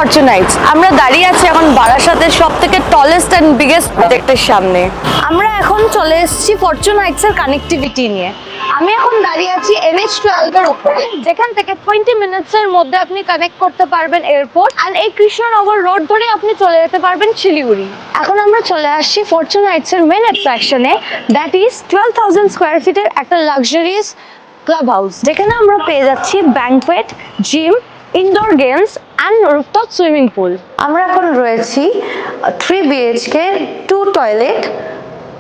Fortune Heights. আমরা দাঁড়িয়ে আছি এখন বারাসাতের সবথেকে টলেস্ট অ্যান্ড বিগেস্ট প্রজেক্টের সামনে। আমরা এখন চলে এসেছি ফরচুন হাইটস এর কানেক্টিভিটি নিয়ে। আমি এখন দাঁড়িয়ে আছি NH12 এর উপরে, যেখান থেকে 20 মিনিটসের মধ্যে আপনি কানেক্ট করতে পারবেন এয়ারপোর্ট, অ্যান্ড এই কৃষ্ণনগর রোড ধরে আপনি চলে যেতে পারবেন শিলিগুড়ি। এখন আমরা চলে আসছি ফরচুন হাইটস এর মেন অ্যাট্রাকশনে, দ্যাট ইজ 12,000 স্কোয়ার ফিটের একটা লাক্সারিয়াস ক্লাব হাউস, যেখানে আমরা পেয়ে যাচ্ছি banquet, gym, indoor games and rooftop swimming pool. আমরা এখন রয়েছি 3 BHK 2 toilet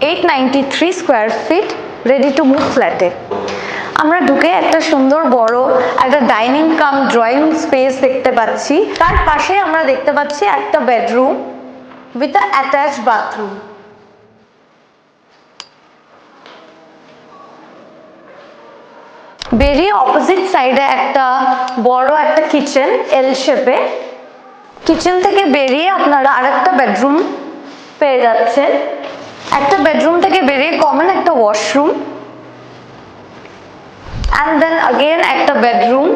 893 square feet ready to move ফ্ল্যাটে। আমরা ঢুকে একটা সুন্দর বড় একটা ডাইনিং কাম ড্রয়িং স্পেস দেখতে পাচ্ছি। তার পাশে আমরা দেখতে পাচ্ছি একটা bedroom with a attached bathroom. বেরিয়ে অপোজিট সাইডে একটা বড় একটা কিচেন এল শেপে। কিচেন থেকে বেরিয়ে আপনারা আরেকটা বেডরুম পেয়ে যাচ্ছেন। একটা বেডরুম থেকে বেরিয়ে কমন একটা ওয়াশরুম, অ্যান্ড দেন अगेन একটা বেডরুম।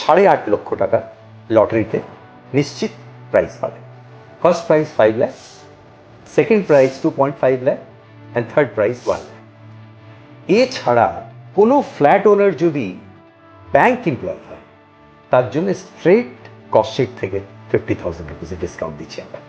8.5 লক্ষ টাকা লটারিতে নিশ্চিত প্রাইজ পাবে। First prize 5 lakh, second prize 2.5 lakh and third prize 1 lakh. এছাড়া কোনো ফ্ল্যাট ওনার যদি ব্যাংক এমপ্লয় হয় তার জন্য স্ট্রেট কস্ট শিট থেকে 50,000 রুপিসের ডিসকাউন্ট দিচ্ছি আমরা।